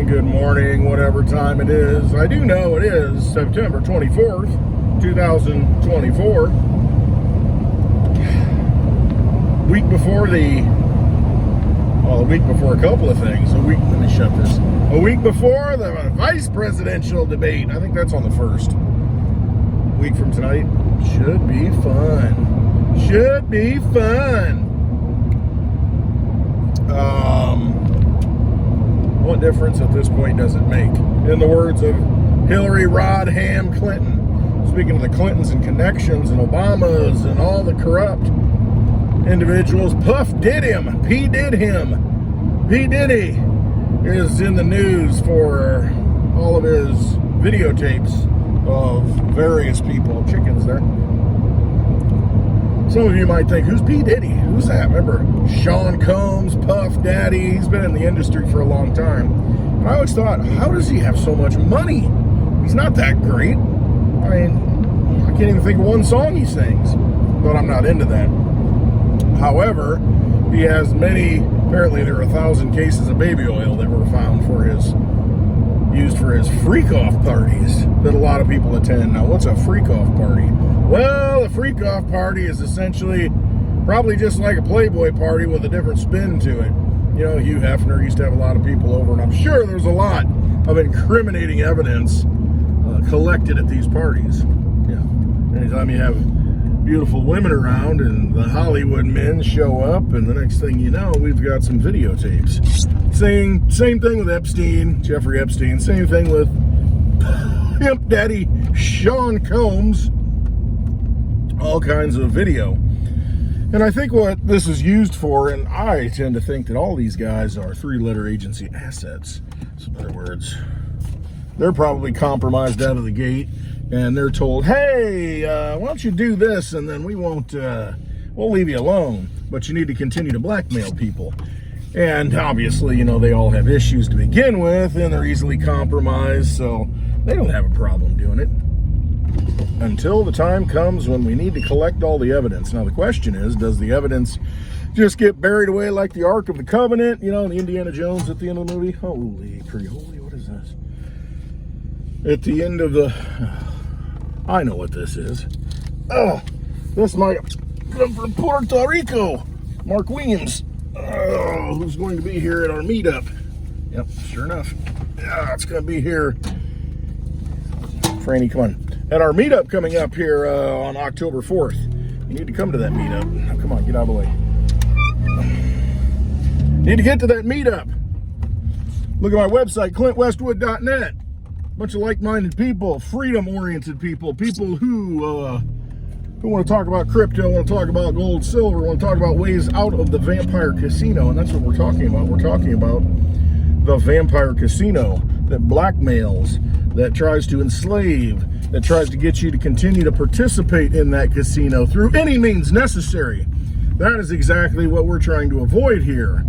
good morning, whatever time it is. I do know it is September 24th, 2024. Week before a week before a couple of things. Let me shut this. A week before the vice presidential debate. I think that's on the 1st. Week from tonight. Should be fun. Should be fun. What difference at this point does it make? In the words of Hillary Rodham Clinton, speaking of the Clintons and connections and Obamas and all the corrupt individuals, Puff did him. P did him. P Diddy is in the news for all of his videotapes of various people. Chickens there. Some of you might think, who's P. Diddy? Who's that? Remember, Sean Combs, Puff Daddy. He's been in the industry for a long time. And I always thought, how does he have so much money? He's not that great. I mean, I can't even think of one song he sings. But I'm not into that. However, he has many, apparently there are 1,000 cases of baby oil that were found used for his freak-off parties that a lot of people attend. Now, what's a freak-off party? Well, a freak-off party is essentially probably just like a Playboy party with a different spin to it. You know, Hugh Hefner used to have a lot of people over, and I'm sure there's a lot of incriminating evidence collected at these parties. Yeah. Anytime you have beautiful women around and the Hollywood men show up, and the next thing you know, we've got some videotapes. Same thing with Epstein, Jeffrey Epstein. Same thing with Pimp Daddy Sean Combs. All kinds of video. And I think what this is used for, and I tend to think that all these guys are three-letter agency assets. So in other words, they're probably compromised out of the gate, and they're told, hey, why don't you do this, and then we'll leave you alone, but you need to continue to blackmail people. And obviously, you know, they all have issues to begin with, and they're easily compromised, so they don't have a problem doing it. Until the time comes when we need to collect all the evidence. Now, the question is, does the evidence just get buried away like the Ark of the Covenant, you know, the Indiana Jones at the end of the movie? Holy, what is this? At the end of the... I know what this is. Oh, this might come from Puerto Rico. Mark Williams, who's going to be here at our meetup. Yep, sure enough. Yeah, it's going to be here. Franny, come on. At our meetup coming up here on October 4th. You need to come to that meetup. Now, come on, get out of the way. Need to get to that meetup. Look at my website, clintwestwood.net. Bunch of like-minded people, freedom-oriented people, people who want to talk about crypto, want to talk about gold, silver, want to talk about ways out of the vampire casino, and that's what we're talking about. We're talking about the vampire casino that blackmails, that tries to enslave, that tries to get you to continue to participate in that casino through any means necessary. That is exactly what we're trying to avoid here.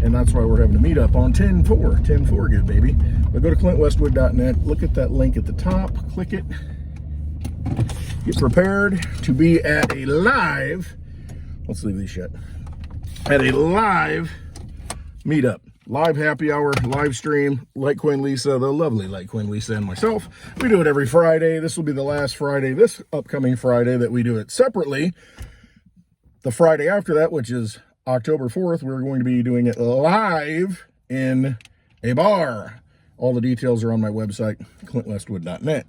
And that's why we're having a meetup on 10/4. 10/4, good baby. But go to clintwestwood.net, look at that link at the top, click it. Get prepared to be at a live, let's leave these shut, at a live meetup. Live happy hour, live stream, Litecoin Lisa, the lovely Litecoin Lisa, and myself. We do it every Friday. This will be the last Friday, this upcoming Friday, that we do it separately. The Friday after that, which is October 4th, we're going to be doing it live in a bar. All the details are on my website, clintwestwood.net.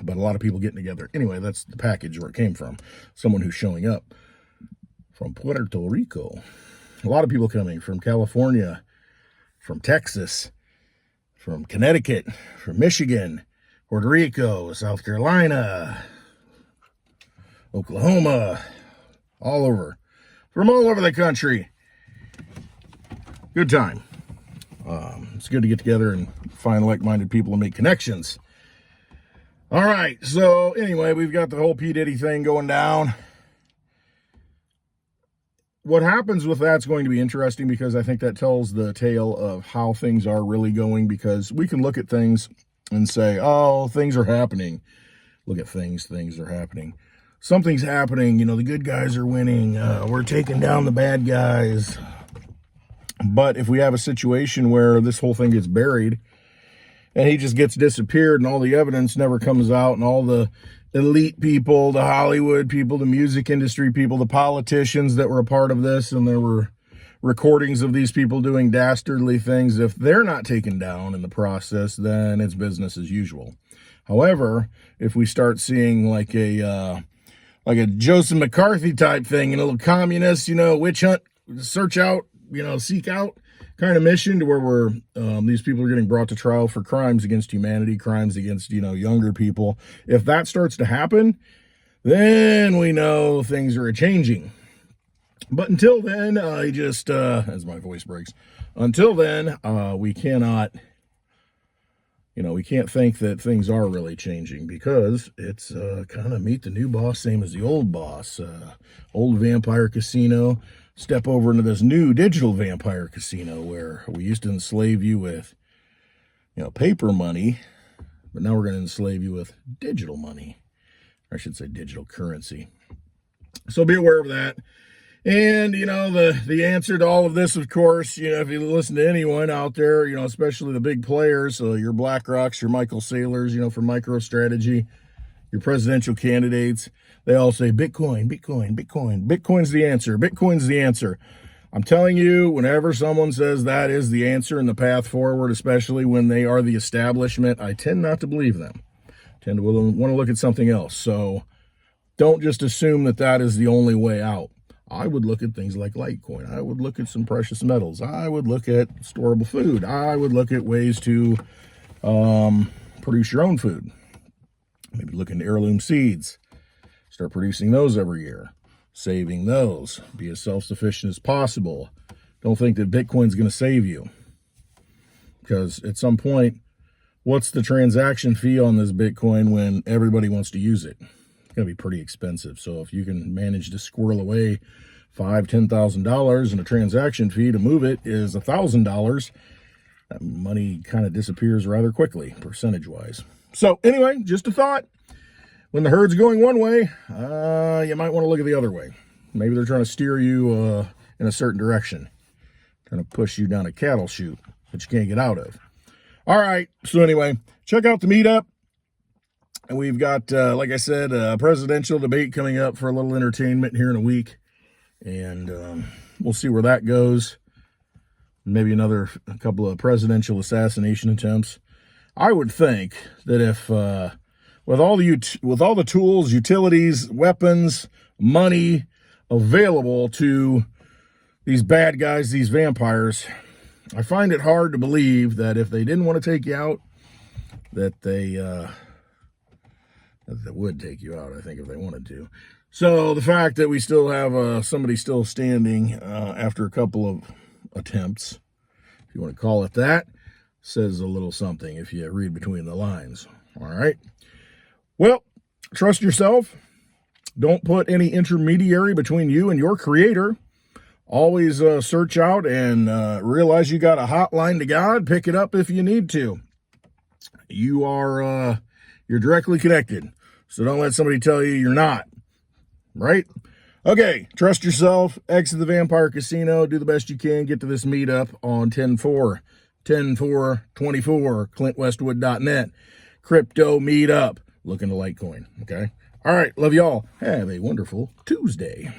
But a lot of people getting together. Anyway, that's the package where it came from. Someone who's showing up from Puerto Rico. A lot of people coming from California, from Texas, from Connecticut, from Michigan, Puerto Rico, South Carolina, Oklahoma, all over. From all over the country. Good time. It's good to get together and find like-minded people and make connections. All right, so anyway, we've got the whole P. Diddy thing going down. What happens with that's going to be interesting, because I think that tells the tale of how things are really going, because we can look at things and say, oh, things are happening. Look at things are happening. Something's happening, you know, the good guys are winning. We're taking down the bad guys. But if we have a situation where this whole thing gets buried and he just gets disappeared and all the evidence never comes out and all the elite people, the Hollywood people, the music industry people, the politicians that were a part of this, and there were recordings of these people doing dastardly things, if they're not taken down in the process, then it's business as usual. However, if we start seeing like a Joseph McCarthy type thing, a little communist, witch hunt, search out, seek out kind of mission to where these people are getting brought to trial for crimes against humanity, crimes against, younger people. If that starts to happen, then we know things are changing. But until then, as my voice breaks, until then, we cannot, we can't think that things are really changing, because it's kind of meet the new boss, same as the old boss. Old vampire casino, step over into this new digital vampire casino where we used to enslave you with, paper money, but now we're going to enslave you with digital money. Or I should say digital currency. So be aware of that. And, the answer to all of this, of course, if you listen to anyone out there, especially the big players, your BlackRocks, your Michael Saylors, for MicroStrategy, your presidential candidates, they all say Bitcoin, Bitcoin, Bitcoin. Bitcoin's the answer. Bitcoin's the answer. I'm telling you, whenever someone says that is the answer and the path forward, especially when they are the establishment, I tend not to believe them. I tend to want to look at something else. So don't just assume that that is the only way out. I would look at things like Litecoin. I would look at some precious metals. I would look at storable food. I would look at ways to produce your own food. Maybe look into heirloom seeds. Start producing those every year. Saving those. Be as self-sufficient as possible. Don't think that Bitcoin's going to save you. Because at some point, what's the transaction fee on this Bitcoin when everybody wants to use it? It's going to be pretty expensive. So if you can manage to squirrel away $5,000, $10,000 and a transaction fee to move it is $1,000, that money kind of disappears rather quickly, percentage-wise. So anyway, just a thought. When the herd's going one way, you might want to look at the other way. Maybe they're trying to steer you in a certain direction, trying to push you down a cattle chute that you can't get out of. All right. So anyway, check out the meetup. And we've got, like I said, a presidential debate coming up for a little entertainment here in a week. And we'll see where that goes. Maybe a couple of presidential assassination attempts. I would think that if, with all the tools, utilities, weapons, money available to these bad guys, these vampires, I find it hard to believe that if they didn't want to take you out, that they would take you out, I think, if they wanted to. So the fact that we still have somebody still standing after a couple of attempts, if you want to call it that, says a little something if you read between the lines. All right. Well, trust yourself. Don't put any intermediary between you and your creator. Always search out and realize you got a hotline to God. Pick it up if you need to. You're directly connected. So don't let somebody tell you you're not. Right? Okay, trust yourself. Exit the Vampire Casino. Do the best you can. Get to this meetup on 10/4, 10/4/24, clintwestwood.net. Crypto meetup. Look into Litecoin. Okay? All right, love y'all. Have a wonderful Tuesday.